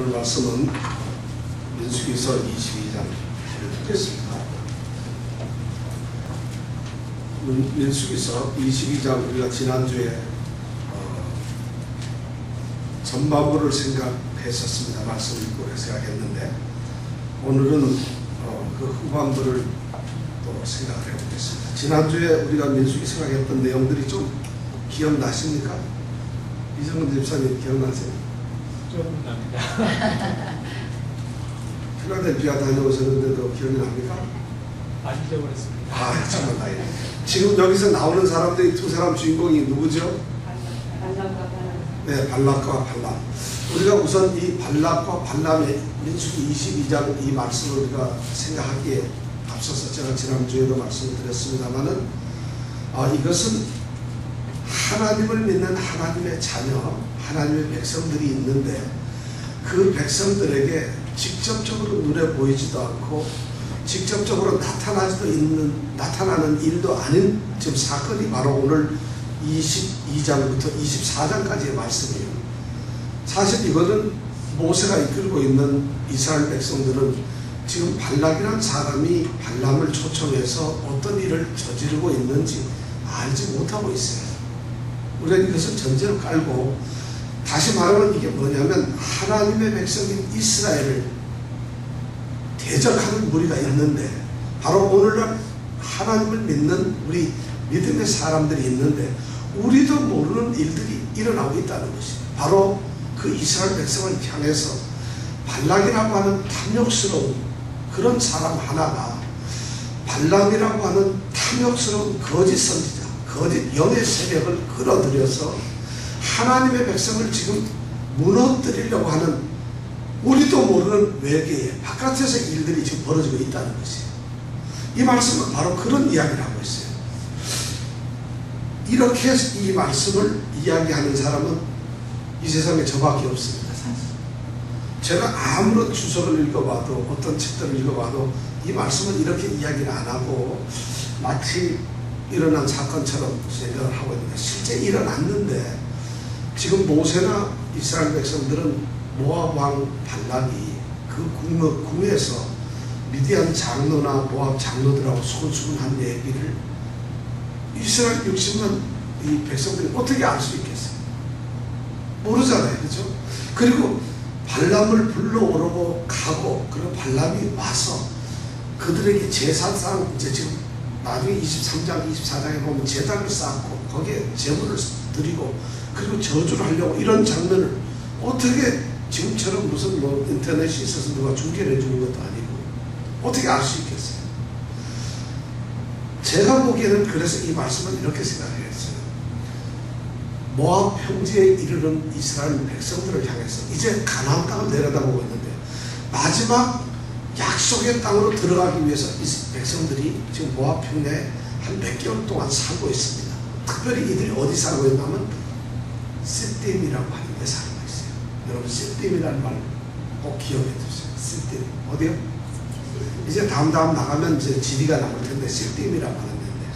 오늘 말씀은 민수기서 22장을 읽겠습니다. 민수기서 22장 우리가 지난주에 전반부를 생각했었습니다. 말씀 읽고 생각했는데 오늘은 그 후반부를 또 생각을 해보겠습니다. 지난주에 우리가 민수기 생각했던 내용들이 좀 기억나십니까? 이정근 집사님 기억나세요? 좀 납니다. 필라델피아 다녀오셨는데도 기억이 납니까? 많이 잊어버렸습니다. 아, 정말 다행이네. 지금 여기서 나오는 사람들이 두 사람 주인공이 누구죠? 네, 발락과 발람. 우리가 우선 이 발락과 발람의 민수기 22장 이 말씀을 우리가 생각하기에 앞서서 제가 지난주에도 말씀을 드렸습니다만은 이것은 하나님을 믿는 하나님의 자녀, 하나님의 백성들이 있는데 그 백성들에게 직접적으로 눈에 보이지도 않고 직접적으로 나타나는 일도 아닌 지금 사건이 바로 오늘 22장부터 24장까지의 말씀이에요. 사실 이거는 모세가 이끌고 있는 이스라엘 백성들은 지금 발락이라는 사람이 발람을 초청해서 어떤 일을 저지르고 있는지 알지 못하고 있어요. 우리가 이것을 전제로 깔고 다시 말하면 이게 뭐냐면 하나님의 백성인 이스라엘을 대적하는 무리가 있는데 바로 오늘날 하나님을 믿는 우리 믿음의 사람들이 있는데 우리도 모르는 일들이 일어나고 있다는 것이 바로 그 이스라엘 백성을 향해서 발락이라고 하는 탐욕스러운 그런 사람 하나가 발람이라고 하는 탐욕스러운 거짓 선지자 거짓 영의 세력을 끌어들여서 하나님의 백성을 지금 무너뜨리려고 하는 우리도 모르는 외계의 바깥에서 일들이 지금 벌어지고 있다는 것이에요. 이 말씀은 바로 그런 이야기를 하고 있어요. 이렇게 이 말씀을 이야기하는 사람은 이 세상에 저밖에 없습니다. 사실. 제가 아무런 주석을 읽어봐도 어떤 책들을 읽어봐도 이 말씀은 이렇게 이야기를 안 하고 마치 일어난 사건처럼 생각을 하고 있는데 실제 일어났는데 지금 모세나 이스라엘 백성들은 모압 왕 발락이 그 궁에서 미디안 장로나 모압 장로들하고 소문한 얘기를 이스라엘 60만 이 백성들이 어떻게 알 수 있겠어요? 모르잖아요. 그렇죠? 그리고 발람을 불러오르고 가고 그리고 발람이 와서 그들에게 제사상 이제 지금 나중에 23장 24장에 보면 제단을 쌓고 거기에 제물을 드리고 그리고 저주를 하려고 이런 장면을 어떻게 지금처럼 무슨 뭐 인터넷이 있어서 누가 중계를 해주는 것도 아니고 어떻게 알 수 있겠어요? 제가 보기에는 그래서 이 말씀은 이렇게 생각했어요. 모압 평지에 이르는 이스라엘 백성들을 향해서 이제 가나안 땅을 내려다보고 있는데 마지막 약속의 땅으로 들어가기 위해서 이 백성들이 지금 모압 평야에 한 몇 개월 동안 살고 있습니다. 특별히 이들이 어디 살고 있냐면 시딤이라고 하는 데 살고 있어요. 여러분 시딤이라는 말 꼭 기억해 두세요. 시딤 어디요? 이제 다음 나가면 이제 지리가 나올 텐데 시딤이라고 하는 데인데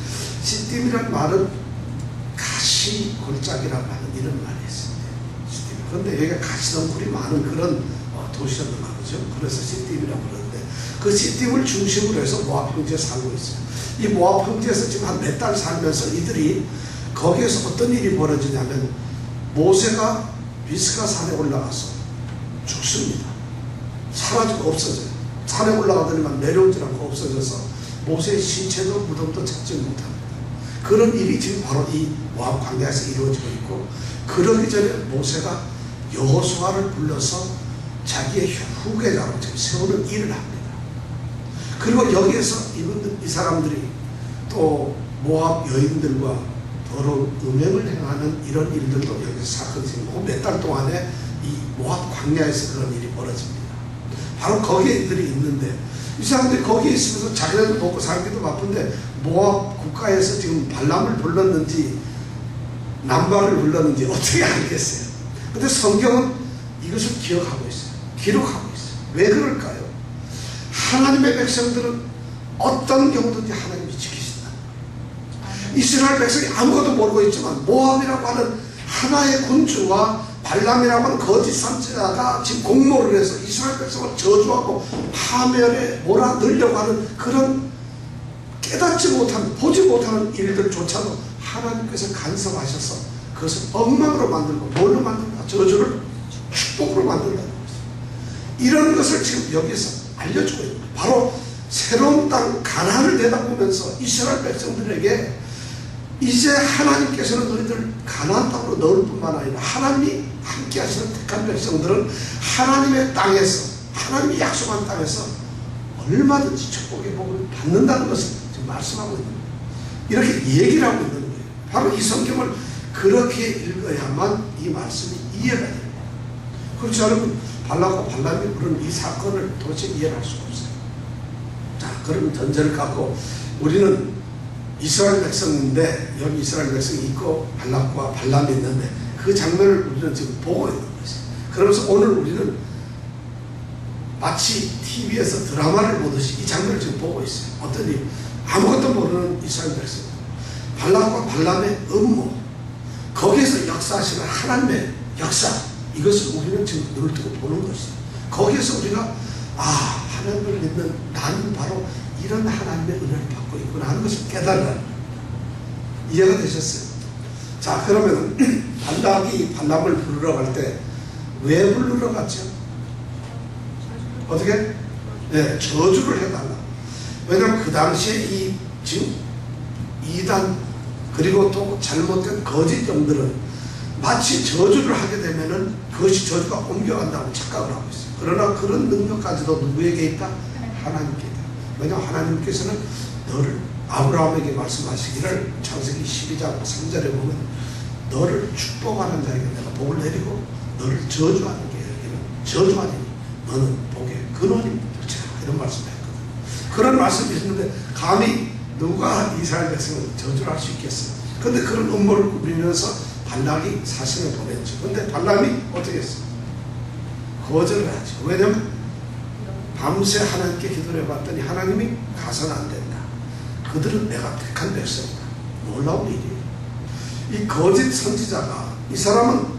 시딤이라는 말은 가시 골짜기라고 하는 이런 말이 있습니다. 시딤. 그런데 여기가 가시덩굴이 많은 그런 도시였는가 보죠. 그래서 시딤이라고 그러는데 그 시딤을 중심으로 해서 모압 평지에 살고 있어요. 이 모압 평지에서 지금 한 몇 달 살면서 이들이 거기에서 어떤 일이 벌어지냐면 모세가 비스가 산에 올라가서 죽습니다. 사라지고 없어져요. 산에 올라가더니만 내려오지 않고 없어져서 모세의 신체도 무덤도 찾지 못합니다. 그런 일이 지금 바로 이 모압 광야에서 이루어지고 있고 그러기 전에 모세가 여호수아를 불러서 자기의 후계자로 지금 세우는 일을 합니다. 그리고 여기에서 이 사람들이 또 모압 여인들과 더러운 음행을 행하는 이런 일들도 여기서 사건이 생기고 몇 달 동안에 이 모압 광야에서 그런 일이 벌어집니다. 바로 거기에 이들이 있는데 이 사람들이 거기에 있으면서 자기네들 먹고 살기도 바쁜데 모압 국가에서 지금 발람을 불렀는지 남발을 불렀는지 어떻게 알겠어요? 근데 성경은 이것을 기억하고 있어요. 기록하고 있어요. 왜 그럴까요? 하나님의 백성들은 어떤 경우든지 하나님이 지키신다. 이스라엘 백성이 아무것도 모르고 있지만 모압이라고 하는 하나의 군주와 발람이라고 하는 거짓 선지자가 지금 공모를 해서 이스라엘 백성을 저주하고 파멸에 몰아넣으려고 하는 그런 깨닫지 못한, 보지 못하는 일들조차도 하나님께서 간섭하셔서 그것을 엉망으로 만들고 뭘로 만든다? 저주를 축복으로 만든다는 것입니다. 이런 것을 지금 여기서 알려주고 있는 거예요. 바로 새로운 땅 가나안을 내다보면서 이스라엘 백성들에게 이제 하나님께서는 너희들 가나안 땅으로 넣을 뿐만 아니라 하나님이 함께 하시는 택한 백성들은 하나님의 땅에서, 하나님이 약속한 땅에서 얼마든지 축복의 복을 받는다는 것을 지금 말씀하고 있는 거예요. 이렇게 얘기를 하고 있는 거예요. 바로 이 성경을 그렇게 읽어야만 이 말씀이 이해가 됩니다. 그렇지 않으면 발락과 발람이 그런 이 사건을 도대체 이해할 수가 없어요. 자, 그런 전제를 갖고 우리는 이스라엘 백성인데 여기 이스라엘 백성이 있고 발락과 발람이 있는데 그 장면을 우리는 지금 보고 있는 것이에요. 그러면서 오늘 우리는 마치 TV에서 드라마를 보듯이 이 장면을 지금 보고 있어요. 어떤 일, 아무것도 모르는 이스라엘 백성, 발락과 발람의 음모, 거기에서 역사하시는 하나님의 역사, 이것을 우리는 지금 눈을 뜨고 보는 것이에요. 거기에서 우리가 하나님을 믿는 나는 바로 이런 하나님의 은혜를 받고 있구나 하는 것을 깨달으라는, 이해가 되셨어요? 자, 그러면 발락이 발람을 부르러 갈 때 왜 부르러 갔죠? 어떻게? 네, 저주를 해달라. 왜냐하면 그 당시에 지금 이단 그리고 또 잘못된 거짓 영들은 마치 저주를 하게 되면은 그것이 저주가 옮겨간다고 착각을 하고 있어요. 그러나 그런 능력까지도 누구에게 있다? 하나님께 있다. 왜냐하면 하나님께서는 너를, 아브라함에게 말씀하시기를 창세기 12장 3절에 보면 너를 축복하는 자에게 내가 복을 내리고 너를 저주하는 자에게는 저주하니 너는 복의 근원이 되리라, 이런 말씀을 했거든요. 그런 말씀이 있는데 감히 누가 이스라엘 백성을 저주를 할 수 있겠어요? 근데 그런 음모를 꾸미면서 발락이 사신을 보냈죠. 근데 발람이 어떻게 했어요? 거절을 하죠. 왜냐면 밤새 하나님께 기도를 해봤더니 하나님이 가서는 안 된다. 그들은 내가 택한 백성이다. 놀라운 일이에요. 이 거짓 선지자가, 이 사람은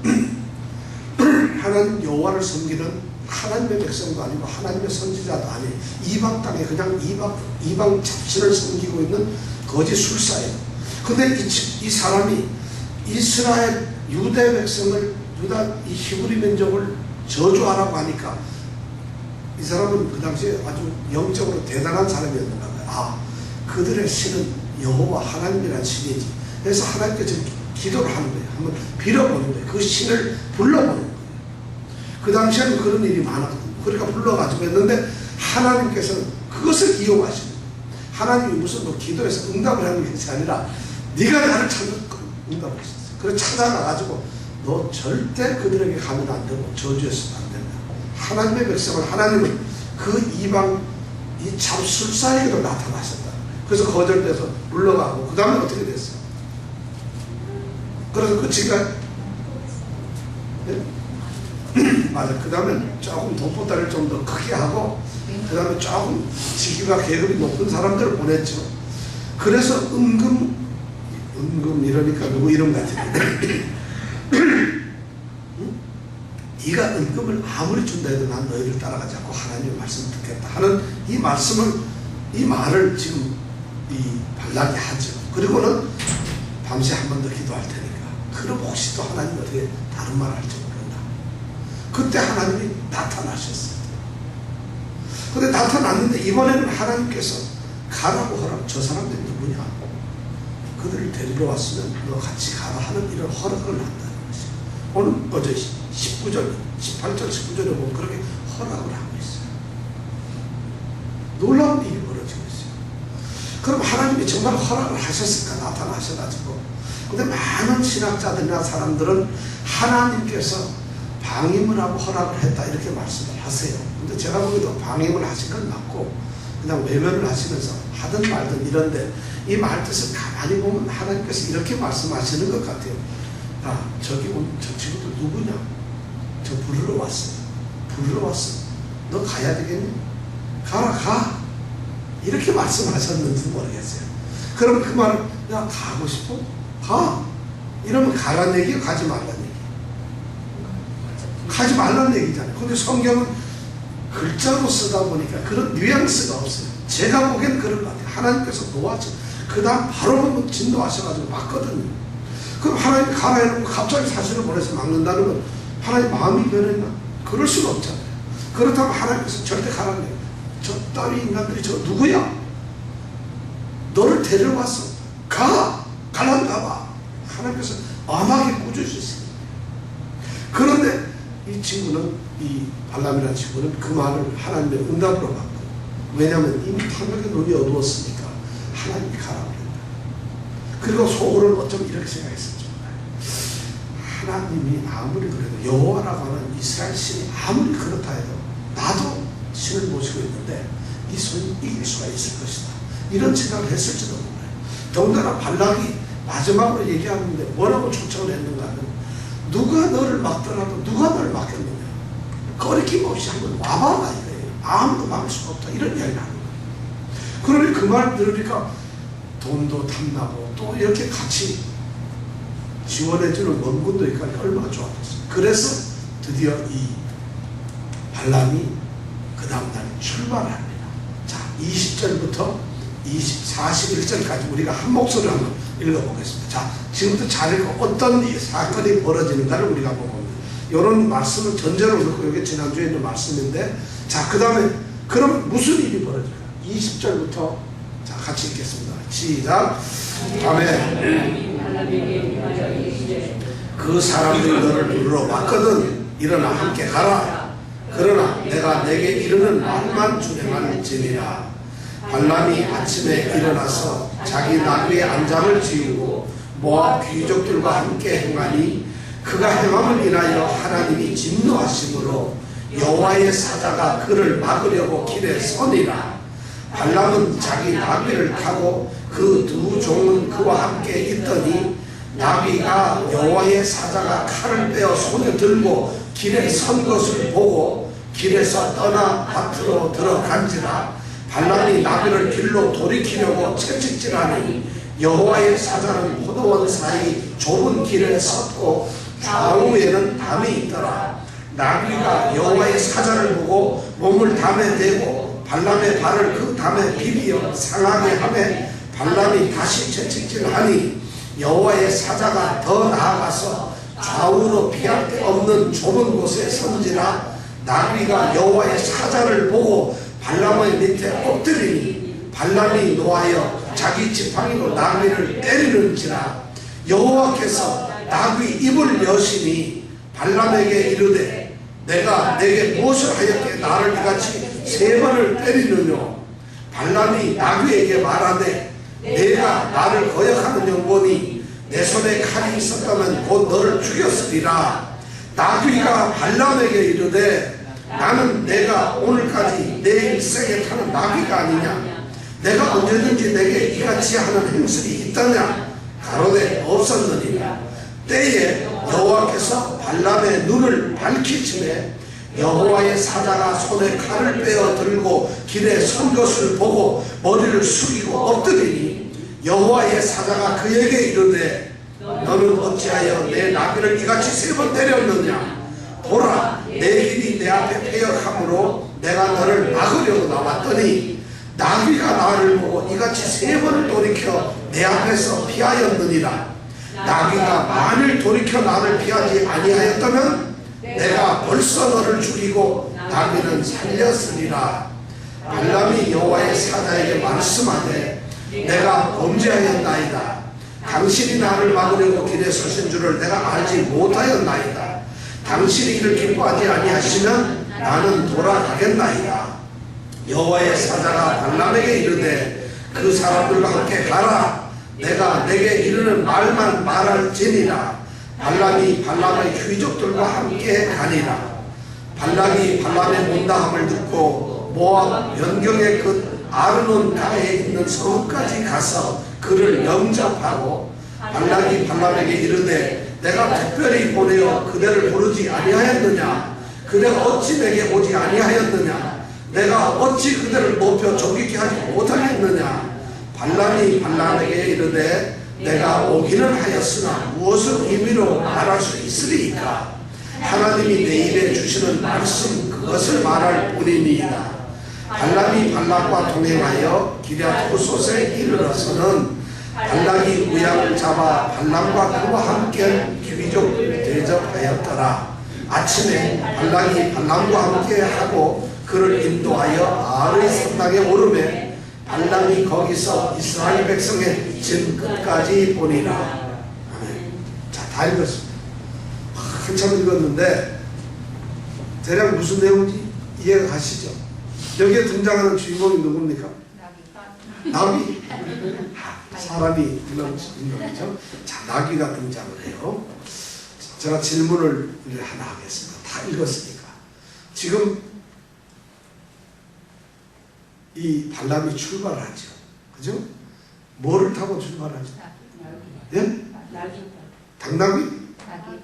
하나님 여호와를 섬기는 하나님의 백성도 아니고 하나님의 선지자도 아니에요. 이방 땅에 그냥 이방 잡신을 섬기고 있는 거짓 술사예요. 근데 이 사람이 이스라엘 유대 백성을, 이 히브리 민족을 저주하라고 하니까 이 사람은 그 당시에 아주 영적으로 대단한 사람이었는가 봐요. 그들의 신은 여호와 하나님이라는 신이지. 그래서 하나님께 지금 기도를 하는 거예요. 한번 빌어보는 거예요. 그 신을 불러보는 거예요. 그 당시에는 그런 일이 많았거든요. 그러니까 불러가지고 했는데 하나님께서는 그것을 이용하시는 거예요. 하나님이 무슨 뭐 기도해서 응답을 하는 것이 아니라 네가 나를 찾는 응답을 하셨어요. 그래서 찾아가가지고 너 절대 그들에게 가면 안 되고 저주해서는 안 된다. 하나님의 백성을, 하나님은 그 이방 이 잡술사에게도 나타나셨다. 그래서 거절돼서 물러가고 그 다음에 어떻게 됐어요? 그래서 끝이가 네? 맞아. 그 다음에 조금 독보다리를 좀 더 크게 하고 그 다음에 조금 직위가 계급이 높은 사람들을 보냈죠. 그래서 은금 이러니까 누구 이름 같은데 네가 은금을 아무리 준다 해도 난 너희를 따라가지 않고 하나님의 말씀을 듣겠다 하는 이 말을 지금 이 발락이 하죠. 그리고는 밤새 한 번 더 기도할 테니까 그럼 혹시 또 하나님이 어떻게 다른 말 할지 모른다. 그때 하나님이 나타나셨어요. 근데 나타났는데 이번에는 하나님께서 가라고 허락, 저 사람들이 누구냐, 그들을 데리러 왔으면 너 같이 가라 하는 이런 허락을 한다는 것이에요. 오늘 어제 18절 19절에 보면 그렇게 허락을 하고 있어요. 놀라운 일이 벌어지고 있어요. 그럼 하나님이 정말 허락을 하셨을까? 나타나셔가지고. 근데 많은 신학자들이나 사람들은 하나님께서 방임을 하고 허락을 했다 이렇게 말씀을 하세요. 근데 제가 보기에도 방임을 하신 건 맞고 그냥 외면을 하시면서 하든 말든 이런데 이 말 뜻을 가만히 보면 하나님께서 이렇게 말씀하시는 것 같아요. 저기 온 저 친구들 누구냐? 저 부르러 왔어. 너 가야 되겠니? 가라, 가. 이렇게 말씀하셨는지 모르겠어요. 그럼 그 말을, 야, 가고 싶어? 가. 이러면 가라는 얘기야, 가지 말라는 얘기야? 하지 말라는 얘기잖아요. 근데 성경은 글자로 쓰다 보니까 그런 뉘앙스가 없어요. 제가 보기에는 그런 것 같아요. 하나님께서 놓아서 그 다음 바로 진도하셔가지고 막거든요. 그럼 하나님 가라 해놓고 갑자기 사신을 보내서 막는다는 건 하나님 마음이 변했나? 그럴 수는 없잖아요. 그렇다면 하나님께서 절대 가라는 거예요. 저 따위 인간들이 저 누구야? 너를 데려와서 가라면 가봐. 하나님께서 엄하게 꾸짖으셨어요. 그런데 이 친구는, 이 발람이라는 친구는 그 말을 하나님의 응답으로 받고, 왜냐하면 이미 탐욕의 눈이 어두웠으니까 하나님이 가라고 그랬다. 그리고 속으로는 어쩜 이렇게 생각했었죠. 하나님이 아무리 그래도 여호와라고 하는 이스라엘 신이 아무리 그렇다 해도 나도 신을 모시고 있는데 이 손이 이길 수가 있을 것이다, 이런 생각을 했을지도 몰라요. 더군다나 발락이 마지막으로 얘기하는데 뭐라고 초청을 했는가 하면, 누가 너를 막더라도 누가 너를 막겠느냐, 거리낌 없이 한번 와봐라 이거예요. 아무도 막을 수가 없다, 이런 이야기를 하는 거예요. 그러니 그 말 들으니까 돈도 탐나고 또 이렇게 같이 지원해주는 원군도 있고 하니까 얼마나 좋았겠어요. 그래서 드디어 이 발람이 그 다음날 출발을 합니다. 자, 20절부터 41절까지 우리가 한 목소리로 한번 읽어보겠습니다. 자, 지금부터 잘 읽고 어떤 사건이 벌어지는가를 우리가 보고, 이런 말씀은 전제로 넣고, 이게 지난주에 있는 말씀인데, 자, 그 다음에 그럼 무슨 일이 벌어질까? 20절부터 자, 같이 읽겠습니다. 시작. 아멘. 그 사람들이 너를 부르러 왔거든. 일어나 함께 가라. 그러나 내가 내게 이르는 말만 준행할지니라. 발람이 아침에 일어나서 자기 나귀의 안장을 지우고 모압 귀족들과 함께 행하니, 그가 행함을 인하여 하나님이 진노하심으로 여호와의 사자가 그를 막으려고 길에 서니라. 발람은 자기 나귀를 타고 그 두 종은 그와 함께 있더니, 나귀가 여호와의 사자가 칼을 빼어 손에 들고 길에 선 것을 보고 길에서 떠나 밭으로 들어간지라. 발람이 나귀를 길로 돌이키려고 채찍질하니 여호와의 사자는 포도원 사이 좁은 길에 섰고 좌우에는 담이 있더라. 나귀가 여호와의 사자를 보고 몸을 담에 대고 발람의 발을 그 담에 비비어 상하게 하매, 발람이 다시 채찍질하니 여호와의 사자가 더 나아가서 좌우로 피할 데 없는 좁은 곳에 선지라. 나귀가 여호와의 사자를 보고 발람의 밑에 엎드리니 발람이 노하여 자기 지팡이로 나귀를 때리는지라. 여호와께서 나귀 입을 여시니 발람에게 이르되, 내가 내게 무엇을 하였기에 나를 이같이 3번을 때리느냐. 발람이 나귀에게 말하되, 내가 나를 거역하는 영혼이 내 손에 칼이 있었다면 곧 너를 죽였으리라. 나귀가 발람에게 이르되, 나는 내가 오늘까지 내 일생에 타는 나귀가 아니냐. 내가 언제든지 내게 이같이 하는 행실이 있다냐. 가로되 없었느니라. 때에 여호와께서 발람의 눈을 밝히시매, 여호와의 사자가 손에 칼을 빼어 들고 길에 선 것을 보고 머리를 숙이고 엎드리니, 여호와의 사자가 그에게 이르되, 너는 어찌하여 내 나귀를 이같이 3번 때렸느냐. 보라, 내 길이 내 앞에 패역함으로 내가 너를 막으려고 나왔더니 나귀가 나를 보고 이같이 3번을 돌이켜 내 앞에서 피하였느니라. 나귀가 만일 돌이켜 나를 피하지 아니하였다면 내가 벌써 너를 죽이고 나귀는 살렸으리라. 발람이 여호와의 사자에게 말씀하되, 내가 범죄하였나이다. 당신이 나를 막으려고 길에 서신 줄을 내가 알지 못하였나이다. 당신이 이를 기뻐하지 아니하시면 나는 돌아가겠나이다. 여호와의 사자가 발람에게 이르되, 그 사람들과 함께 가라. 내가 내게 이르는 말만 말할지니라. 발람이 발람의 귀족들과 함께 가니라. 발람이 발람의 못나함을 듣고 모압 연경의 그 아르논가에 있는 성까지 가서 그를 영접하고, 발락이 발람에게 이르되, 내가 특별히 보내어 그대를 부르지 아니하였느냐. 그대가 어찌 내게 오지 아니하였느냐. 내가 어찌 그대를 높여 존귀케 하지 못하겠느냐. 발람이 발람에게 이르되, 내가 오기는 하였으나 무엇을 의미로 말할 수 있으리이까. 하나님이 내 입에 주시는 말씀 그것을 말할 뿐이니이다. 발람이 발락과 동행하여 기럇 후솥에 이르러서는 발락이 우양을 잡아 발람과 그와 함께 귀족을 대접하였더라. 아침에 발락이 발람과 함께 하고 그를 인도하여 아르의 산당에 오르매 발람이 거기서 이스라엘 백성의 진 끝까지 보니라. 자, 다 읽었습니다. 한참 읽었는데 대략 무슨 내용인지 이해가 가시죠? 여기에 등장하는 주인공이 누굽니까? 나귀. 사람이 인간이죠. 자, 나귀가 등장을 해요. 제가 질문을 하나 하겠습니다. 다 읽었으니까. 지금 이 발람이 출발하죠. 그죠? 뭐를 타고 출발하죠? 예? 당나귀? 나귀.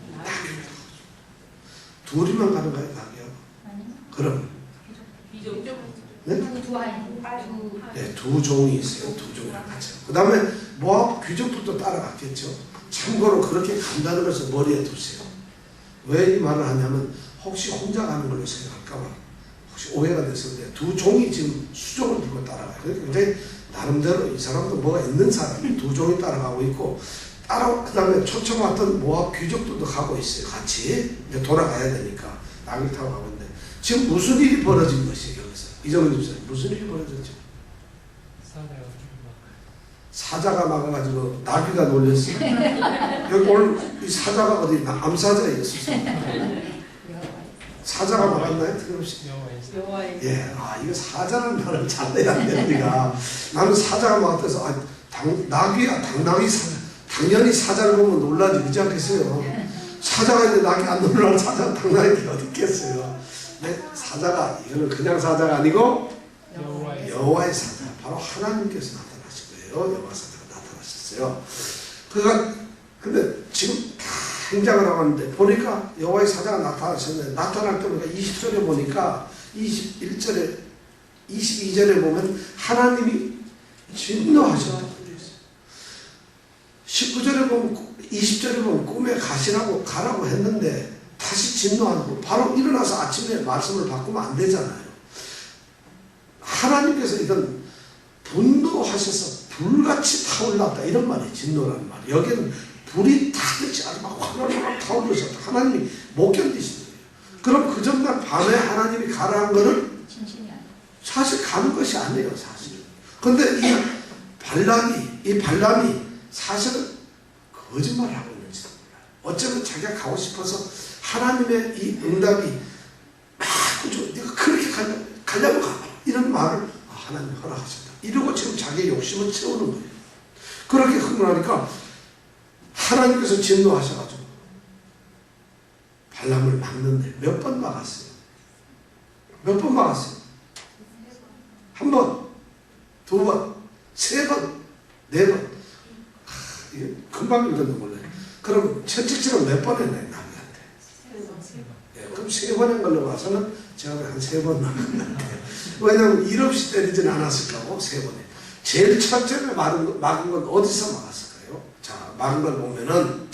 둘이만 가는 거예요, 나귀하고? 그럼? 네? 네, 두 종이 있어요. 두 종이랑 같이. 그 다음에 모압 귀족들도 따라갔겠죠. 참고로 그렇게 간다는 것을 머리에 두세요. 왜 이 말을 하냐면 혹시 혼자 가는 걸로 생각할까봐 혹시 오해가 됐었는데 두 종이 지금 수종을 들고 따라가요. 굉장히 나름대로 이 사람도 뭐가 있는 사람이 두 종이 따라가고 있고 그 다음에 초청왔던 모압 귀족들도 가고 있어요. 같이 이제 돌아가야 되니까 나귀 타고 가고 있는데 지금 무슨 일이 벌어진 것이에요? 여기서 이정은 집사님 무슨 일이 벌어졌죠? 사자가 막아가지고 나귀가 놀렸어요. 여기 오늘 이 사자가 어디 암사자였었어요. 사자가 막았나요? 틀림없이. 예, 이거 사자라는 말을 잘 내야 돼 우리가. 나는 사자가 막았대서 나귀야 당나귀 사자. 당연히 사자를 보면 놀라지 그렇지 않겠어요? 사자가 있는데 나귀 안 놀라는 사자가 당나귀가 어디 있겠어요? 네, 사자가 이거는 그냥 사자가 아니고 여호와의 사자. 바로 하나님께서 나타나신 거예요. 여호와 사자가 나타나셨어요. 그가 근데 지금 행장을 하고 있는데 보니까 여호와의 사자가 나타나셨는데 나타날 때 보니까 20절에 보니까 21절에 22절에 보면 하나님이 진노하셨다고 되어 있어요. 19절에 보면 20절에 보면 꿈에 가라고 했는데 다시 진노하고 바로 일어나서 아침에 말씀을 바꾸면 안 되잖아요. 하나님께서 이건 분노하셔서 불같이 타올랐다 이런 말이 진노라는 말. 여기는 불이 타듯이 아주 막 화나게 타오르셔서 하나님이 못 견디시는 거예요. 그럼 그 전날 밤에 하나님이 가라 한 거는 사실 가는 것이 아니에요. 사실. 근데 이 발람이 사실은 거짓말을 하고 있는지도 몰라요. 어쩌면 자기가 가고 싶어서 하나님의 이 응답이 네가 그렇게 가려고 가 이런 말을 하나님이 허락하셨다. 이러고 지금 자기의 욕심을 채우는 거예요. 그렇게 흥분하니까 하나님께서 진노하셔가지고 발람을 막는데 몇 번 막았어요? 몇 번 막았어요? 한 번, 두 번, 세 번, 네 번. 이게 금방 읽었는데 몰라요. 그럼 채찍질은 몇 번 했나요? 남이한테? 네, 그럼 세 번 한 걸로 봐서는 제가 한 세 번 막은 것 같아요. 왜냐하면 일 없이 때리진 않았을 거고 세 번에. 제일 첫째로 막은 건 어디서 막았을까요? 자, 막은 걸 보면은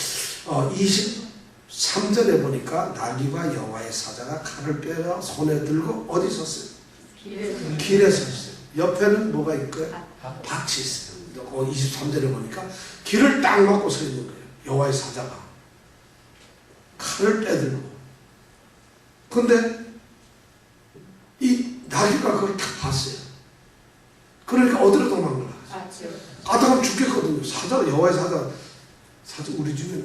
23절에 보니까 나귀와 여호와의 사자가 칼을 빼어 손에 들고 어디 섰어요? 길에 섰어요. 옆에는 뭐가 있고요? 밭이 있어요. 23절에 보니까 길을 딱 막고 서 있는 거예요. 여호와의 사자가 칼을 빼들고. 근데 이 나귀가 그걸 딱 봤어요. 그러니까 어디로 도망가요? 가다가 죽겠거든요. 사자, 여호와의 사자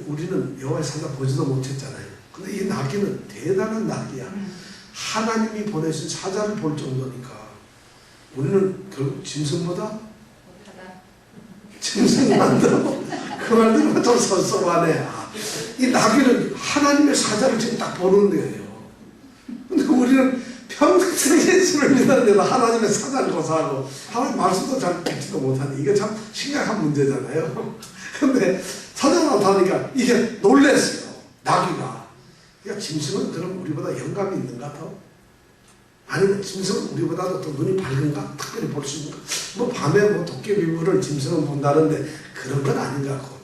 우리는 여호와의 사자 보지도 못했잖아요. 근데 이 나귀는 대단한 나귀야. 하나님이 보내신 사자를 볼 정도니까 우리는 결국 짐승보다 짐승 만들고 그 말 들으면 좀 섭섭하네. 이 나귀는 하나님의 사자를 지금 딱 보는 거예요. 근데 우리는 평생 예수를 믿었는데도 하나님의 사자를 고사하고 하나님 말씀도 잘 듣지도 못하니 이게 참 심각한 문제잖아요. 근데 사자가 나타나니까 이게 놀랬어요. 나귀가. 그러니까 짐승은 그럼 우리보다 영감이 있는가 더? 아니면 짐승은 우리보다도 더 눈이 밝은가? 특별히 볼 수 있는가? 뭐 밤에 뭐 도깨비물을 짐승은 본다는데 그런 건 아닌 것 같고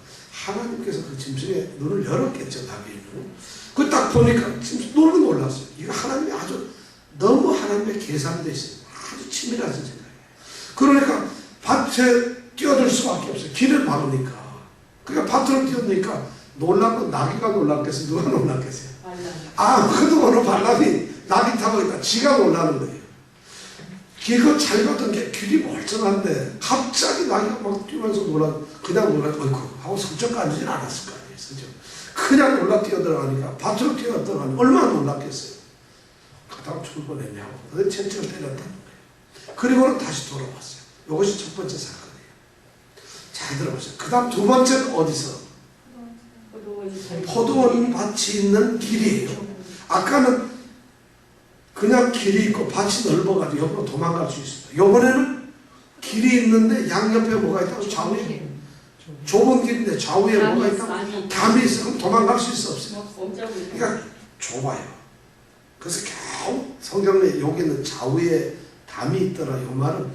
하나님께서 그 짐승의 눈을 열었겠죠, 나비의 눈을. 그 딱 보니까 짐승 너무 놀랐어요. 이거 하나님이 아주 너무 하나님의 계산되어 있어요. 아주 치밀하신 생각이에요. 그러니까 밭에 뛰어들 수밖에 없어요. 길을 막으니까. 그러니까 밭으로 뛰어드니까 놀란 건 나귀가 놀랐겠어요? 누가 놀랐겠어요? 아무것도 모르는 발람이 나귀 타고 있다. 지가 놀라는 거예요. 이거 잘 봤던 게 길이 멀쩡한데 갑자기 나귀가 막 뛰면서 그냥 어이구 하고 성적 가지진 않았을 거 아니에요. 그죠? 그냥 놀라 뛰어들어가니까 밭으로 뛰어들어가니까 얼마나 놀랐겠어요. 그다음 죽을 뻔했냐고. 그래서 채찍을 때렸다는 거예요. 그리고는 다시 돌아왔어요. 이것이 첫 번째 사건이에요. 잘 들어보세요. 그 다음 두 번째는 어디서? 포도원 밭이 있는 길이에요. 아까는 그냥 길이 있고 밭이 넓어가지고 옆으로 도망갈 수 있습니다. 이번에는 길이 있는데 양옆에 뭐가 있다고? 좌우에 좁은 길인데 좌우에 뭐가 있다고? 담이 있어. 그럼 도망갈 수 있어 없어요? 그러니까 좁아요. 그래서 겨우 성경에 여기는 좌우에 담이 있더라. 이 말은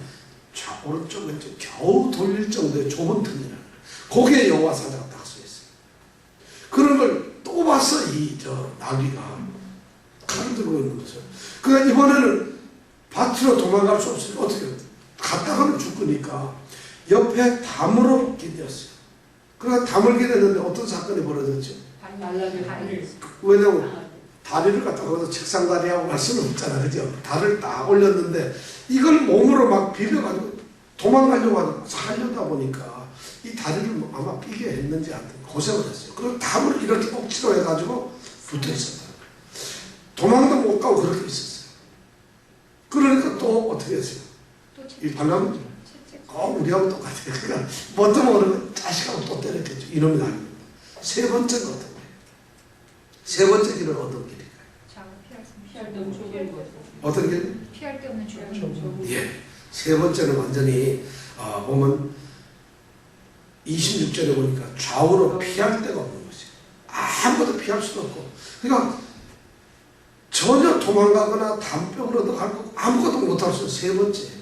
오른쪽 왼쪽 겨우 돌릴 정도의 좁은 틈이라는 거예요. 거기에 여호와 사자가 딱 서 있어요. 그런 걸 또 봤어. 나귀가 칼을 들고 있는 거죠. 그러니까 이번에는 밭으로 도망갈 수 없으니까 어떻게 해요? 갔다가는 죽으니까 옆에 담으로 기대었어요. 그러니까 담을 기대는데 어떤 사건이 벌어졌죠? 왜냐면 다리를 갖다가 거기서 책상 다리하고 갈 수는 없잖아. 그죠? 다리를 딱 올렸는데 이걸 몸으로 막 비벼가지고 도망가려고 하려다 보니까 이 다리를 아마 삐게 했는지 안 고생을 했어요. 그리고 담을 이렇게 억지로 해가지고 붙어 있었다. 도망도 못 가고 그렇게 있었어요. 그러니까 또 어떻게 했어요? 이 발람은 우리하고 똑같아요. 그러니까 뭣도 모르고 자식하고 또 때렸겠죠. 이놈이 아닙니다. 세 번째는 어떤 거예요? 세 번째 길은 어떤 길일까요? 어떤 길? 피할 데 없는 좁은 예. 세 번째는 완전히 보면 26절에 보니까 좌우로 피할 데가 없는 것이에요. 아무것도 피할 수도 없고. 그러니까 전혀 도망가거나 담벼락으로도 갈 거고 아무것도 못할 수 없어요. 세 번째.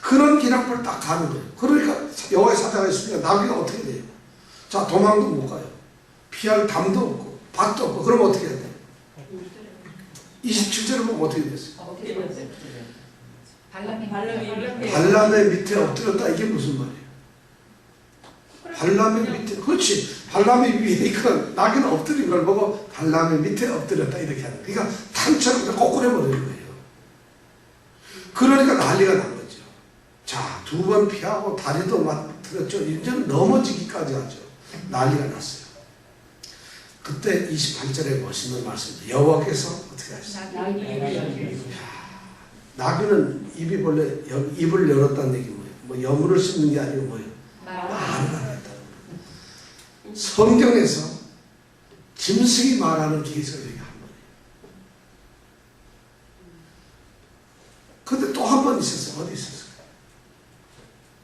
그런 길 앞을 딱 가는 거예요. 그러니까 여호와의 사자가 있으니까 나귀가 어떻게 돼요? 자, 도망도 못 가요. 피할 담도 없고 밭도 없고. 그럼 어떻게 해야 돼요? 27절을 보면 어떻게 됐어요? 발람의 밑에 엎드렸다. 이게 무슨 말이에요? 발람의 밑에, 그렇지. 발람의 위에 있고 나귀는 엎드린 걸 보고 발람의 밑에 엎드렸다 이렇게 하는 거예요. 그러니까 탄처럼 그냥 꼬꾸려버리는 거예요. 그러니까 난리가 난 거죠. 자, 두 번 피하고 다리도 맞들었죠. 이제는 넘어지기까지 하죠. 난리가 났어요. 그때 28절에 멋있는 말씀입니다. 여호와께서 어떻게 하셨어요? 나귀는 입이 원래 입을 열었다는 얘기 뭐예요? 뭐 여물을 씹는 게 아니고 뭐예요? 말을 하겠다는 거예요. 성경에서 짐승이 말하는 계시가 여기 한 번이에요. 근데 또 한 번 있었어요. 어디 있었어요?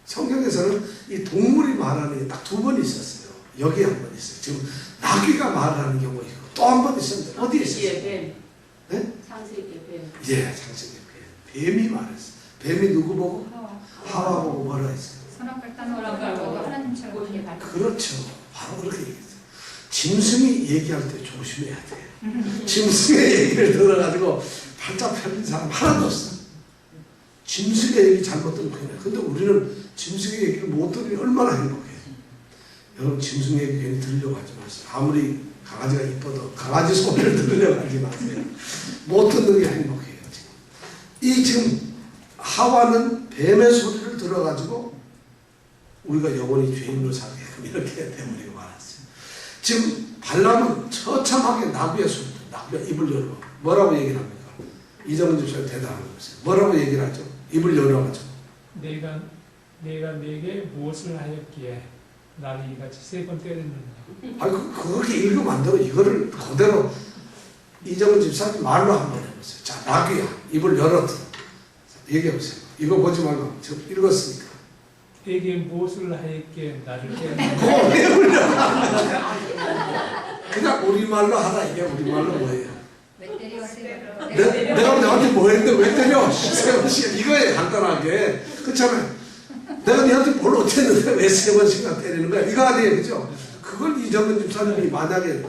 성경에서는 이 동물이 말하는 게 딱 두 번 있었어요. 여기 한 번 있어요. 지금 나귀가 말하는 경우가 있고 또 한 번 있었는데 어디 있었어요? 뱀. 네? 창세기 뱀. 예, 창세기 뱀. 뱀이 말했어요. 뱀이 누구 보고? 하와 보고 뭐라 했어요? 선악과를 따먹으라고 하나님처럼 그게 그렇죠. 바로 그렇게 얘기했어요. 짐승이 얘기할 때 조심해야 돼. 짐승의 얘기를 들어가지고 팔자 펴는 사람 하나도 없어. 짐승의 얘기 잘못 들으면 그래. 근데 우리는 짐승의 얘기를 못 들으니 얼마나 행복해요. 여러분 짐승 얘기 괜히 들으려고 하지 마세요. 아무리 강아지가 이뻐도 강아지 소리를 들으려고 하지 마세요. 못 듣는 게 행복해요. 지금 하와는 뱀의 소리를 들어가지고 우리가 영원히 죄인으로 살게끔 이렇게 돼버리고 말았어요. 지금 발람은 처참하게 나귀의 소리, 나귀가 입을 열어. 뭐라고 얘기를 합니까? 이정은 집사님 대답하는 거예요. 뭐라고 얘기를 하죠? 입을 열어가죠. 내가 내게 무엇을 하였기에 나를 이같이 세 번 때렸느냐. 아니 그렇게 읽으면 안 되고 이거를 그대로 이정은 집사님 말로 한번 해보세요. 자, 나귀야 입을 열었다. 얘기해보세요. 이거 보지 말고 저 읽었으니까. 내게 무엇을 하였기에 나를 때렸느냐. 그냥 우리말로 하라. 이게 우리말로 뭐예요? 왜 때리세요? 내가 너한테 뭐 했는데 왜 때려? 이거에 간단하게. 그렇잖아요. 내가 너한테 뭘 어땠는데 왜 세 번씩이나 때리는 거야? 이거 아니에요. 그죠? 그걸 이정은 집사님이 만약에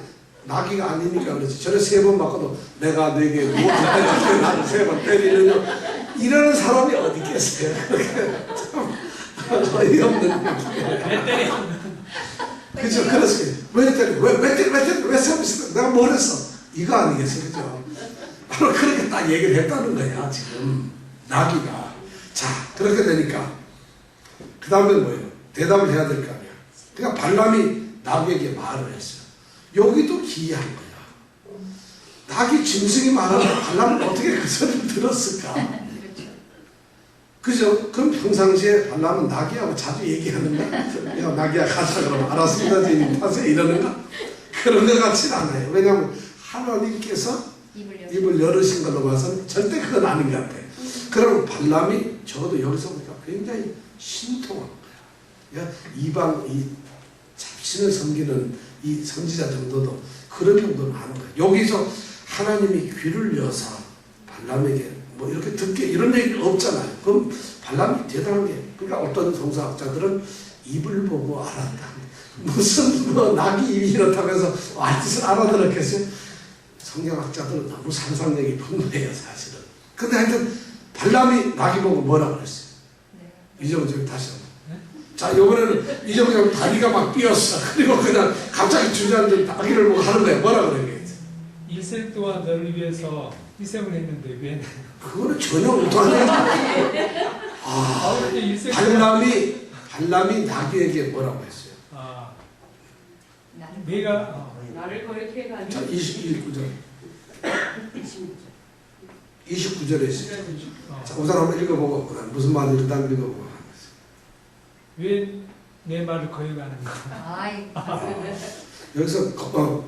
나귀가 아니니까 그렇지. 저를 3번 맞고도 내가 내게 무엇을 해줄게 나를 3번 때리느냐. 이러는 사람이 어디 있겠어요. 참 어이없는 왜 때려? 그죠? 그렇습니다. 왜 때려? 왜 때려? 왜 서비스? 내가 뭘 했어? 이거 아니겠어요? 그죠? 바로 그렇게 딱 얘기를 했다는 거야, 지금. 나귀가. 자, 그렇게 되니까. 그 다음에 뭐예요? 대답을 해야 될 거 아니야. 그러니까 발람이 나귀에게 말을 했어요. 여기도 기이한 거야. 나귀 짐승이 말하는데 발람은 어떻게 그 소리를 들었을까? 그죠? 그럼 평상시에 발람은 나귀하고 자주 얘기하는가? 야, 나귀야 가자 그러면 알았습니다 주님 타세요 이러는가? 그런 것 같지는 않아요. 왜냐하면 하나님께서 입을 열으신 걸로 봐서는 절대 그건 아닌 것 같아요. 그럼 발람이 적어도 여기서 보니까 굉장히 신통한 거야. 이방 이 잡신을 섬기는 이 선지자 정도도 그런 정도는 아는 거야. 여기서 하나님이 귀를 여서 발람에게 뭐 이렇게 듣게 이런 얘기는 없잖아요. 그럼 발람이 대단한 게 그러니까 어떤 성서학자들은 입을 보고 알았다. 무슨 뭐 낙이 입이 이렇다고 해서 뜻을 알아들었겠어요? 성경학자들은 너무 상상력이 풍부해요 사실은. 근데 하여튼 발람이 낙이 보고 뭐라고 그랬어요? 이정적이 다시 한번. 자 이번에는 이정적 다리가 막 삐었어. 그리고 그냥 갑자기 주저앉은 낙이를 보고 하는 거야. 뭐라 그래? 일생 동안 너를 위해서 희생을 했는데 왜? 그거는 전혀 못하네. 아, 발람이 나귀에게 뭐라고 했어요? 아, 내가 나를 거룩해 가니. 자, 29절. 29절에 있어요. 자, 우선 한번 읽어보고 무슨 말인지 일단 읽어보고. 왜 내 말을 거역하는가? 아이. 여기서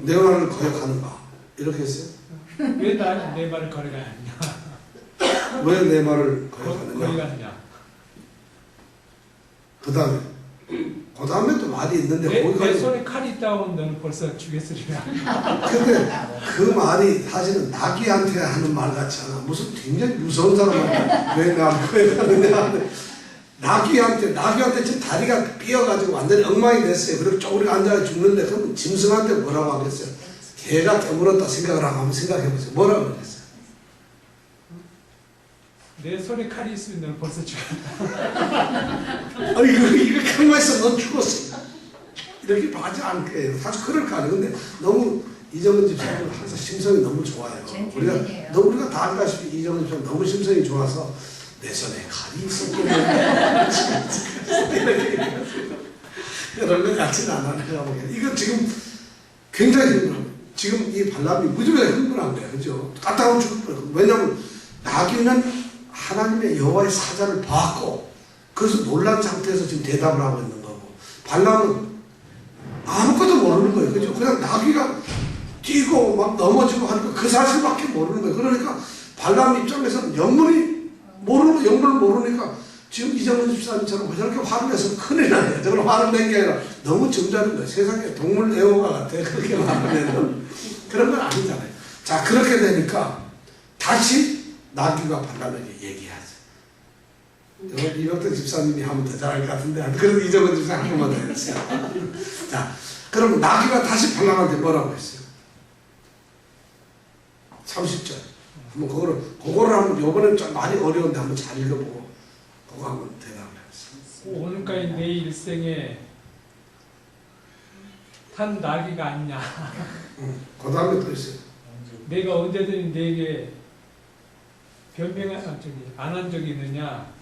내 말을 거역하는가? 이렇게 했어요. 왜 내 말을 거역하느냐? 왜 내 말을 거역하느냐? 거역하느냐? 그 다음에 또 말이 있는데 내 손에 칼이 있다고 너는 벌써 죽였으리라. 근데 그 말이 사실은 나귀한테 하는 말 같지 않아. 무슨 굉장히 무서운 사람한테 왜 나를 거역하느냐. 나귀한테 지금 다리가 삐어가지고 완전히 엉망이 됐어요. 그리고 쪼그리고 앉아 죽는데 그럼 짐승한테 뭐라고 하겠어요? 개가 깨물었다 생각을 하고 한번 생각해보세요. 뭐라고 그러겠어요? 내 손에 칼이 있으면 너는 벌써 죽였다. 이거 가만히 있어. 넌 죽었어. 이렇게 하지 않을 거예요. 사실 그럴 거 아니에요. 근데 너무 이정은 집사님은 항상 심성이 너무 좋아요. 우리가 다 알다시피 이정은 집사님 너무 심성이 좋아서 내 손에 칼이 있었거든. 이런 것 같지는 않아요. 이거 지금 굉장히 흥분합니다. 지금 이 발람이 무지하게 흥분한 거예요. 그죠? 까딱하면 죽을 거예요. 왜냐하면 나귀는 하나님의 여호와의 사자를 봤고 그래서 놀란 상태에서 지금 대답을 하고 있는 거고 발람은 아무것도 모르는 거예요. 그죠? 그냥 나귀가 뛰고 막 넘어지고 하니까 그 사실밖에 모르는 거예요. 그러니까 발람 입장에서는 영문을 모르니까 지금 이정은 집사님처럼 저렇게 화를 내서 큰일 나요. 저걸 화를 낸 게 아니라 너무 점잖은 거예요. 세상에 동물 애호가 같아. 그렇게 화를 내는 그런 건 아니잖아요. 자, 그렇게 되니까 다시 나귀가 발람에게 얘기하죠. 이병태 집사님이 하면 더 잘할 것 같은데 그래도 이정은 집사 한 번만 더 해주세요. 자, 그럼 나귀가 다시 발람한테 뭐라고 했어요? 30절. 한번 그거를 한번 요번엔 좀 많이 어려운데 한번 잘 읽어보고 그거 한번 대답을 해보세요. 오늘까지 내 일생에 탄 나귀가 아니냐? 그 다음에 또 있어요. 내가 언제든 내게 안 한 적이 있느냐?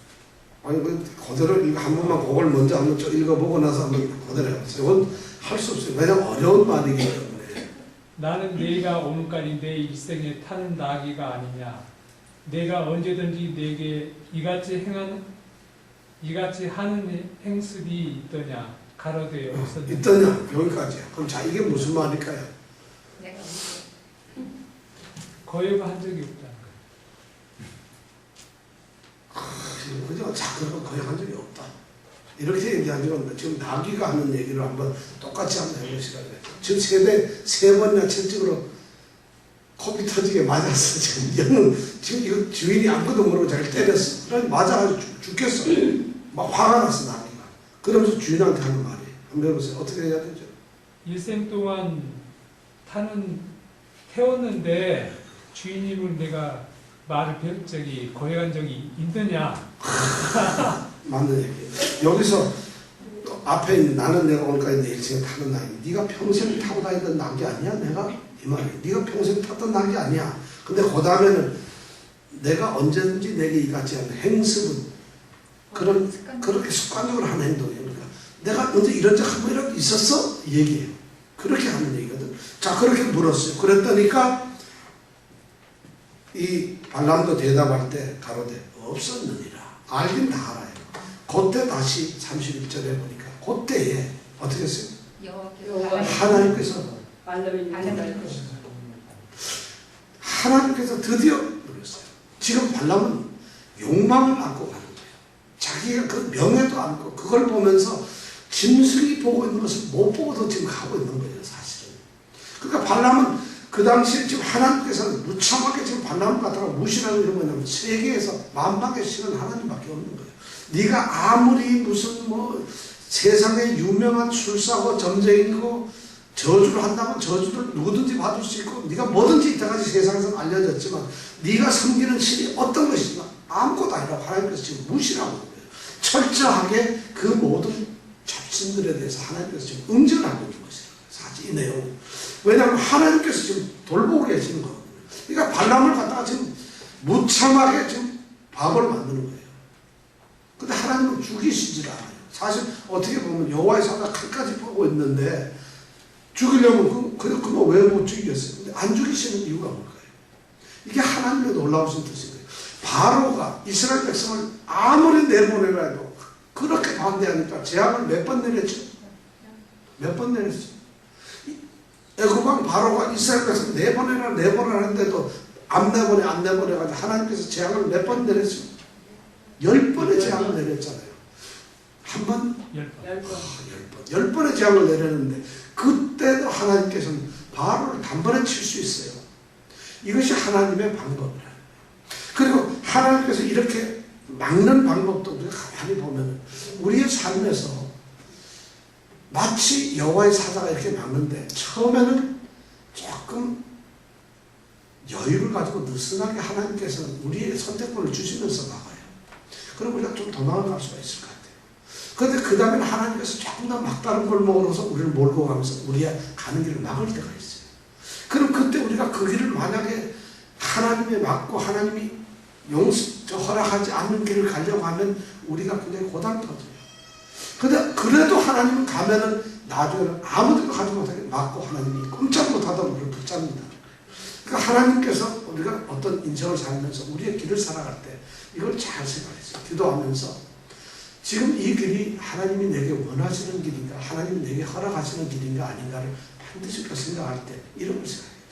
아니 그대로 이거 한 번만 그걸 먼저 한번 읽어보고 나서 한번 그대로 해보세요. 이건 할 수 없어요. 왜냐면 어려운 말이기 때문에. 나는 내가 오늘까지 내 일생에 타는 나귀가 아니냐? 내가 언제든지 내게 이같이 하는 행습이 있더냐? 가로되 없었느냐? 있더냐? 여기까지야. 그럼 자 이게 무슨 말일까요? 거역한 적이 없다는 거예요. 그죠? 자, 그거 거역한 적이 없다. 이렇게 얘기하면 지금 나귀가 하는 얘기를 한번 똑같이 한번 해보시라고요. 지금 세 번이나 채찍으로 코피 터지게 맞았어. 지금 이거 주인이 아무것도 모르고 자기를 때렸어. 그러니 맞아가지고 죽겠어. 막 화가 났어, 나귀가. 그러면서 주인한테 하는 말이에요. 한번 해보세요. 어떻게 해야 되죠? 일생 동안 태웠는데 주인님을 내가 거행한 적이 있느냐? 맞는 얘기예요. 여기서 또 앞에 있는 나는 내가 오늘까지 내 일생에 타는 낙이 네가 평생 타고 다니던 낙이 아니야? 내가 이 말이에요. 네가 평생 탔던 낙이 아니야. 근데 그 다음에는 내가 언제든지 내게 이같지 않은 행습은 그렇게 습관적으로 하는 행동이에요. 그러니까 내가 언제 이런 적 한 번이라도 있었어? 얘기해요. 그렇게 하는 얘기거든. 자, 그렇게 물었어요. 그랬더니까 이 발람도 대답할 때 가로되 없었느니라. 알긴 다 알아요. 그때 다시 31절에 보니까 그때에 어떻게 했어요? 하나님께서 드디어 물었어요. 지금 발람은 욕망을 안고 가는 거예요. 자기가 그 명예도 안고 그걸 보면서 짐승이 보고 있는 것을 못 보고도 지금 가고 있는 거예요, 사실은. 그러니까 발람은 그 당시에 지금 하나님께서는 무참하게 지금 발람을 갖다가 무시하는 게 뭐냐면 세계에서 만방의 신은 하나님밖에 없는 거예요. 네가 아무리 무슨 뭐 세상에 유명한 술사고 점쟁이고 저주를 한다면 저주를 누구든지 받을 수 있고 네가 뭐든지 이때까지 세상에서 알려졌지만 네가 섬기는 신이 어떤 것이냐 아무것도 아니라고 하나님께서 지금 무시하고 있는 거예요. 철저하게 그 모든 잡신들에 대해서 하나님께서 지금 응징을 하고 있는 것이에요. 사실 이 내용. 왜냐하면 하나님께서 지금 돌보고 계시는 거거든요. 그러니까 발람을 갖다가 지금 무참하게 지금 바보를 만드는 거예요. 근데 하나님은 죽이시질 않아요. 사실 어떻게 보면 여호와의 사자가 칼까지 보고 있는데 죽이려면 그거 왜 못 죽이겠어요? 근데 안 죽이시는 이유가 뭘까요? 이게 하나님의 놀라우신 뜻인 거예요. 바로가 이스라엘 백성을 아무리 내보내라 해도 그렇게 반대하니까 재앙을 몇 번 내렸죠? 몇 번 내렸죠? 애굽왕 바로가 이스라엘 백성 내보내라 하는데도 안 내보내가지고 하나님께서 재앙을 몇 번 내렸죠? 10번의 재앙을 내렸잖아요. 한 번? 10번. 10번의 재앙을 내렸는데 그때도 하나님께서는 바로를 단번에 칠 수 있어요. 이것이 하나님의 방법이라. 그리고 하나님께서 이렇게 막는 방법도 우리가 가만히 보면 우리의 삶에서 마치 여호와의 사자가 이렇게 막는데 처음에는 조금 여유를 가지고 느슨하게 하나님께서는 우리의 선택권을 주시면서 막아요. 그럼 우리가 좀 도망갈 수가 있을 것 같아요. 그런데 그 다음에는 하나님께서 조금 더 막다른 골목으로서 우리를 몰고 가면서 우리의 가는 길을 막을 때가 있어요. 그럼 그때 우리가 그 길을 만약에 하나님이 막고 하나님이 허락하지 않는 길을 가려고 하면 우리가 굉장히 고달퍼져요. 근데 그래도 하나님은 가면은 나중에는 아무데도 가지 못하게 막고 하나님이 꼼짝 못하던 우리를 붙잡는다. 그러니까 하나님께서 우리가 어떤 인생을 살면서 우리의 길을 살아갈 때 이걸 잘 생각했어요. 기도하면서 지금 이 길이 하나님이 내게 원하시는 길인가 하나님이 내게 허락하시는 길인가 아닌가를 반드시 그 생각할 때 이런 걸 생각해야 돼요.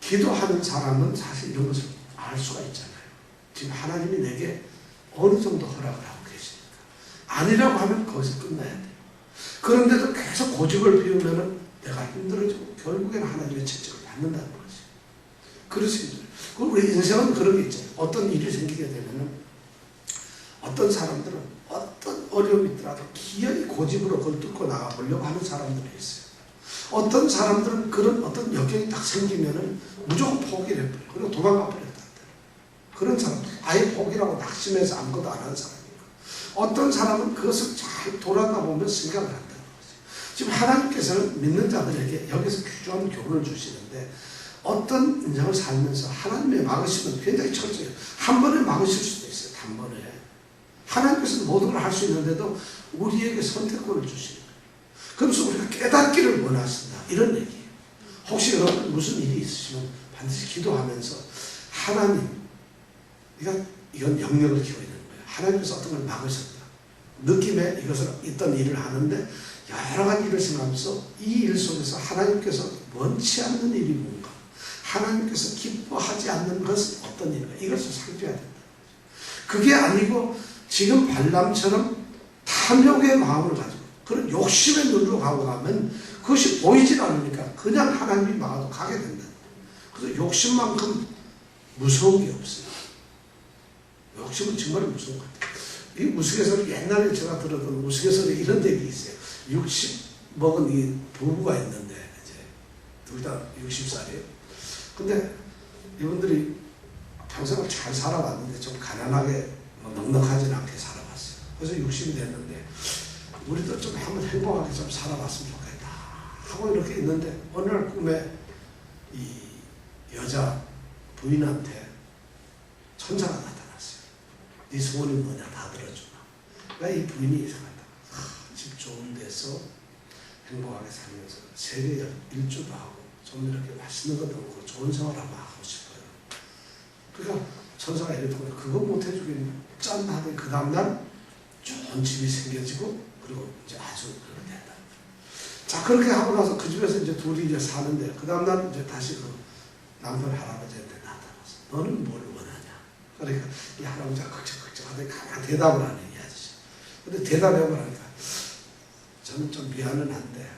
기도하는 사람은 사실 이런 것을 알 수가 있잖아요. 지금 하나님이 내게 어느 정도 허락을 하고 계시니까 아니라고 하면 거기서 끝나야 돼요. 그런데도 계속 고집을 피우면 내가 힘들어지고 결국에는 하나님의 채찍을 받는다는 거지. 그래서 힘들어요. 그리고 우리 인생은 그런 게 있잖아요. 어떤 일이 생기게 되면 어떤 사람들은 어떤 어려움이 있더라도 기어이 고집으로 그걸 뚫고 나가보려고 하는 사람들이 있어요. 어떤 사람들은 그런 어떤 역경이 딱 생기면은 무조건 포기를 해버려요. 그리고 도망가 버렸다. 그런 사람들, 아예 포기라고 낙심해서 아무것도 안 하는 사람이고, 어떤 사람은 그것을 잘 돌아다보면 생각을 한다는 거죠. 지금 하나님께서는 믿는 자들에게 여기서 귀중한 교훈을 주시는데, 어떤 인생을 살면서 하나님의 막으시면 굉장히 철저해요. 한 번에 막으실 수도 있어요. 단번에. 하나님께서는 모든 걸 할 수 있는데도 우리에게 선택권을 주시는 거예요. 그래서 우리가 깨닫기를 원하신다. 이런 얘기예요. 혹시 여러분 무슨 일이 있으시면 반드시 기도하면서 하나님, 이건 영역을 키워야 되는 거예요. 하나님께서 어떤 걸 막으셨다. 느낌에 이것을 있던 일을 하는데 여러 가지 일을 생각하면서 이 일 속에서 하나님께서 원치 않는 일이 뭔가, 하나님께서 기뻐하지 않는 것은 어떤 일인가, 이것을 살펴야 된다. 그게 아니고 지금 발람처럼 탐욕의 마음을 가지고 그런 욕심의 눈으로 가고 가면 그것이 보이질 않으니까 그냥 하나님이 막아도 가게 된다. 그래서 욕심만큼 무서운 게 없어요. 욕심은 정말 무서운 것 같아요. 이 우스갯소리, 옛날에 제가 들었던 우스갯소리 이런 얘기 있어요. 60 먹은 이 부부가 있는데 이제 둘 다 60살이에요. 근데 이분들이 평생을 잘 살아왔는데 좀 가난하게 넉넉하지는 않게 살아왔어요. 그래서 60이 됐는데 우리도 좀 한번 행복하게 좀 살아봤으면 좋겠다 하고 이렇게 있는데 어느 날 꿈에 이 여자 부인한테 천사가 나타났어요. 네 소원이 뭐냐 다 들어주나. 그러니까 이 부인이 이상하다. 집 좋은 데서 행복하게 살면서 세계 일주도 하고 좀 이렇게 맛있는 것도 먹고 좋은 생활 한번 하고 싶어요. 그러니까 천사가 이랬더니 그거 못 해주겠냐. 짠 하더니 그 다음날 좋은 집이 생겨지고 그리고 이제 아주 그렇게 된다. 자 그렇게 하고 나서 그 집에서 이제 둘이 이제 사는데 그 다음날 이제 다시 그 남편 할아버지한테 나타났어. 너는 뭘 원하냐. 그러니까 이 할아버지가 걱정하더니 가만히 대답을 안 해, 이 아저씨. 근데 대답해보라 하니까 저는 좀 미안은 한데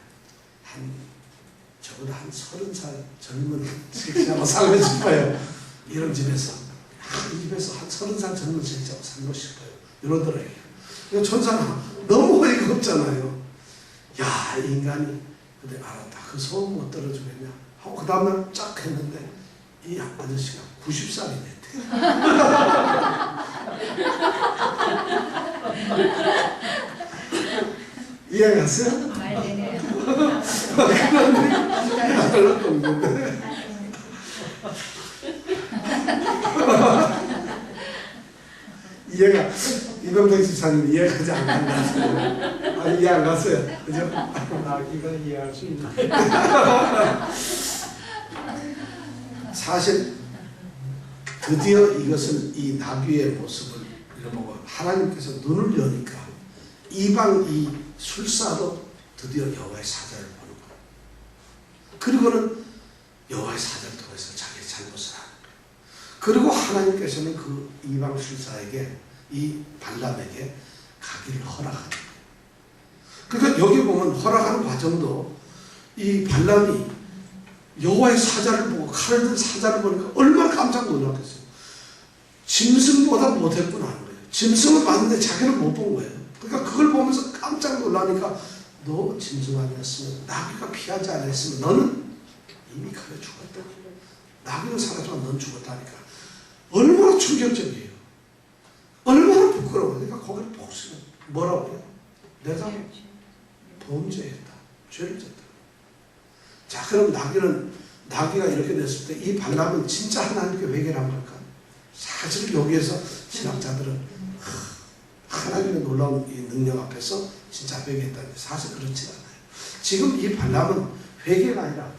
저보다 한 30살 젊은 섹시하고 살고 싶어요. 이런 집에서 이 집에서 한 30살 젊은 섹시하고 살고 싶어요. 이러더라고요. 그러니까 천사는 너무 어이가 없잖아요. 야, 이 인간이. 근데 알았다. 그 소원 못 들어주겠냐 하고 그 다음날 쫙 했는데 이 아저씨가 90살이 됐대요. 이해갔어요? 말 되네요. 이해가 이병택 집사님 이해가지 안 간다. 아니 이해 안 갔어요. 그죠? 이건 이해할 수 있는. 사실 드디어 이것을 이 나귀의 모습을 보고 하나님께서 눈을 여니까 이방 이 술사도 드디어 여호와의 사자를 보는 거예요. 그리고는 여호와의 사자를 통해서 자기의 잘못을 하는 거예요. 그리고 하나님께서는 그 이방 술사에게 이 발람에게 가기를 허락하는 거예요. 그러니까 여기 보면 허락하는 과정도 이 발람이 여호와의 사자를 보고 칼을 든 사자를 보니까 얼마나 깜짝 놀랐겠어요. 짐승보다 못했구나 하는 거예요. 짐승을 봤는데 자기는 못 본 거예요. 그러니까 그걸 보면서 깜짝 놀라니까 너 짐승 아니었으면 나귀가 피하지 않았으면 너는 이미 칼에 죽었다. 나귀는 살았지만 넌 죽었다니까. 얼마나 충격적이에요. 얼마나 부끄러워요. 그러니까 거기를 복수해. 뭐라고 해요? 내가 범죄했다. 죄를 졌다. 자 그럼 나귀가 이렇게 됐을 때 이 발람은 진짜 하나님께 회개를 한 걸까? 사실 여기에서 신학자들은 하나님의 놀라운 이 능력 앞에서 진짜 회개했다는데 사실 그렇지 않아요. 지금 이 발람은 회개가 아니라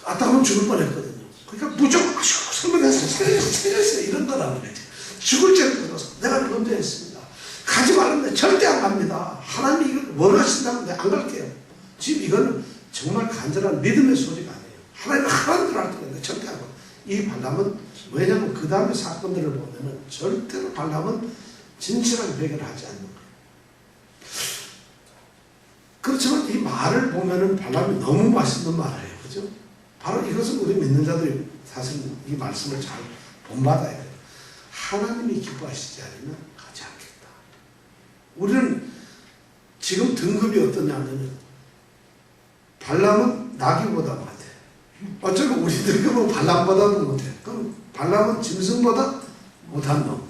아따하면 죽을 뻔했거든요. 그러니까 무조건 설명해서 살려주세요 이런 거라는 거지. 죽을 죄를 들어서 내가 범죄했습니다. 가지 말았는데 절대 안 갑니다. 하나님이 이걸 원하신다는데 안 갈게요. 지금 이거는 정말 간절한 믿음의 소리가 아니에요. 하나님은 하나님들 할 텐데 절대 안 가요. 이 발람은 왜냐하면 그 다음에 사건들을 보면은 절대로 발람은 진실하게 회개를 하지 않는 거예요. 그렇지만 이 말을 보면은 발람이 너무 맛있는 말이에요. 그죠? 바로 이것은 우리 믿는 자들이 사실 이 말씀을 잘 본받아야 돼요. 하나님이 기뻐하시지 않으면 가지 않겠다. 우리는 지금 등급이 어떠냐면 발람은 나귀보다 못해. 어쩌면 우리 등급은 발람보다도 못해. 그럼 발람은 짐승보다 못한 놈.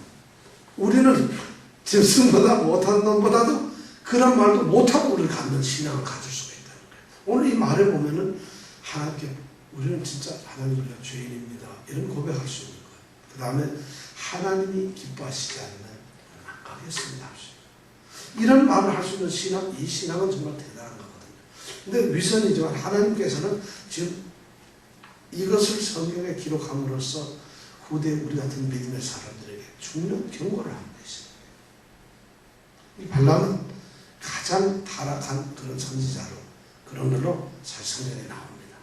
우리는 짐승보다 못한 놈보다도 그런 말도 못하고 우리를 갖는 신앙을 가질 수가 있다는 거예요. 오늘 이 말을 보면은 하나님께 우리는 진짜 하나님 우리가 죄인입니다. 이런 고백할 수 있는 거예요. 그 다음에 하나님이 기뻐하시지 않으면 안 가겠습니다. 이런 말을 할 수 있는 신앙, 이 신앙은 정말 대단한 거거든요. 근데 위선이지만 하나님께서는 지금 이것을 성경에 기록함으로써 후대 우리 같은 믿음의 사람들에게 중요한 경고를 하고 계십니다. 이 발람은 가장 타락한 그런 선지자로 그런 걸로 성경에 나옵니다.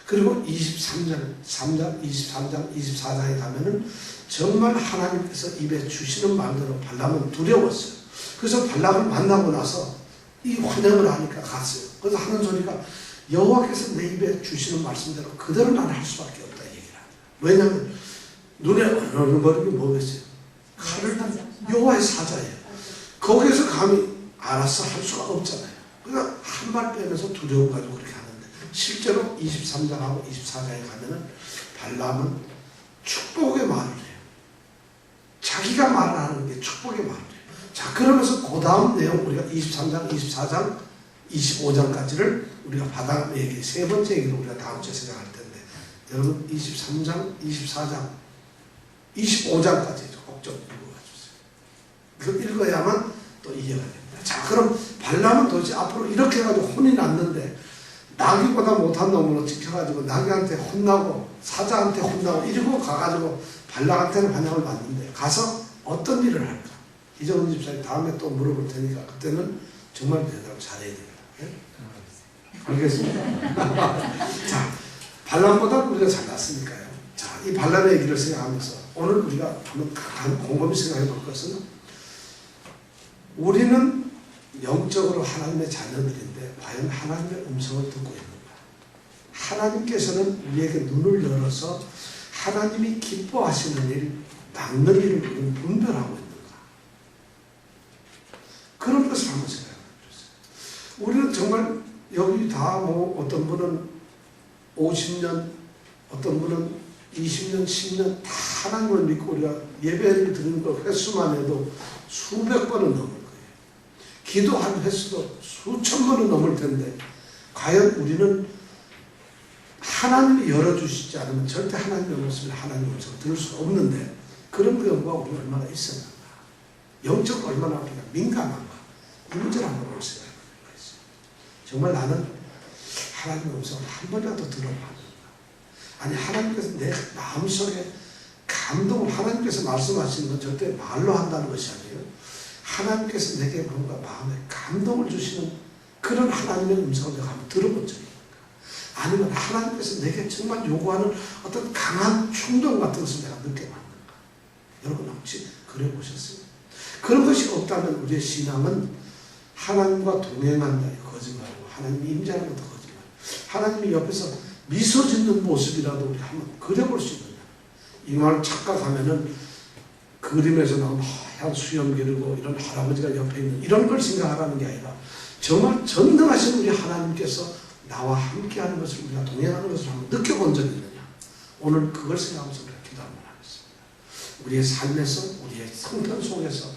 그리고 23장, 23장, 24장에 가면은 정말 하나님께서 입에 주시는 말대로 발람은 두려웠어요. 그래서 발람을 만나고 나서 이 환영을 하니까 갔어요. 그래서 하는 소리가 여호와께서 내 입에 주시는 말씀대로 그대로 난 할 수밖에 없다 얘기를 합니다. 왜냐하면 눈에 얼얼거리는 게 뭐겠어요? 칼을 단 여호와의 사자예요. 거기에서 감히 알아서 할 수가 없잖아요. 그러니까 한 발 빼면서 두려움 가지고 그렇게 하는데 실제로 23장하고 24장에 가면은 발람은 축복의 말을 해요. 자기가 말하는 게 축복의 말을 해요. 자, 그러면서 그 다음 내용 우리가 23장, 24장, 25장까지를 우리가 바닥 얘기, 세 번째 얘기를 우리가 다음 주에 생각할 텐데 여러분 23장, 24장, 25장까지 꼭 좀 읽어주세요. 이거 읽어야만 또 이해가 됩니다. 자, 그럼 발람은 도대체 앞으로 이렇게 해가지고 혼이 났는데 나귀보다 못한 놈으로 찍혀가지고 나귀한테 혼나고 사자한테 혼나고 이러고 가가지고 발락한테는 환영을 받는데 가서 어떤 일을 할까? 이정훈 집사님 다음에 또 물어볼 테니까 그때는 정말 대답을 잘해야 됩니다. 네? 알겠습니다. 자, 발람보다 우리가 잘났으니까요. 자, 이 발람의 얘기를 생각하면서 오늘 우리가 한번 곰곰이 생각해 볼 것은 우리는 영적으로 하나님의 자녀들인데 과연 하나님의 음성을 듣고 있는가? 하나님께서는 우리에게 눈을 열어서 하나님이 기뻐하시는 일, 낚는 일을 우리는 분별하고 있는가? 그런 것을 한번 생각해 보세요. 우리는 정말 여기 다 뭐 어떤 분은 50년, 어떤 분은 20년, 10년 다 하나님을 믿고 우리가 예배를 드리는 그 횟수만 해도 수백 번은 넘을 거예요. 기도하는 횟수도 수천 번은 넘을 텐데 과연 우리는 하나님이 열어주시지 않으면 절대 하나님의 모습을 하나님의 모습을 들을 수 없는데 그런 경우가 우리 얼마나 있었는가, 영적으로 얼마나 우리가 민감한가, 이 문제를 한번 볼 생각해 보는 것이죠. 정말 나는 하나님의 음성을 한 번이라도 들어봤는가? 아니 하나님께서 내 마음속에 감동을, 하나님께서 말씀하시는 건 절대 말로 한다는 것이 아니에요. 하나님께서 내게 뭔가 마음에 감동을 주시는 그런 하나님의 음성을 내가 한번 들어본 적이 있는가? 아니면 하나님께서 내게 정말 요구하는 어떤 강한 충동 같은 것을 내가 느껴봤는가? 여러분 혹시 그래 보셨어요? 그런 것이 없다면 우리의 신앙은 하나님과 동행한다, 거짓말이고 하나님이 임재하는 것도 거짓말. 하나님이 옆에서 미소 짓는 모습이라도 우리 한번 그려볼 수 있느냐? 이 말을 착각하면은 그림에서 나온 하얀 수염 기르고 이런 할아버지가 옆에 있는 이런 걸 생각하라는 게 아니라 정말 전능하신 우리 하나님께서 나와 함께하는 것을, 우리가 동행하는 것을 한번 느껴본 적이 있느냐? 오늘 그걸 생각하면서 우리가 기도 한번 하겠습니다. 우리의 삶에서, 우리의 성편 속에서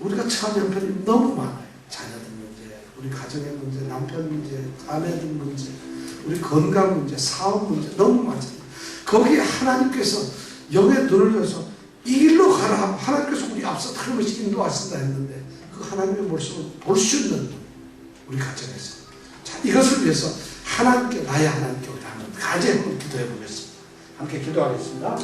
우리가 처한 형편이 너무 많아요. 자녀들 문제, 우리 가정의 문제, 남편 문제, 아내들 문제, 우리 건강 문제, 사업 문제 너무 많잖아요. 거기에 하나님께서 영의 눈을 열어서 이 길로 가라. 하나님께서 우리 앞서 틀림없이 인도하신다 했는데 그 하나님의 모습을 볼 수 있는 우리 가정에서, 자, 이것을 위해서 하나님께, 나의 하나님께 우리 한번 간절히 한번 기도해 보겠습니다. 함께 기도하겠습니다.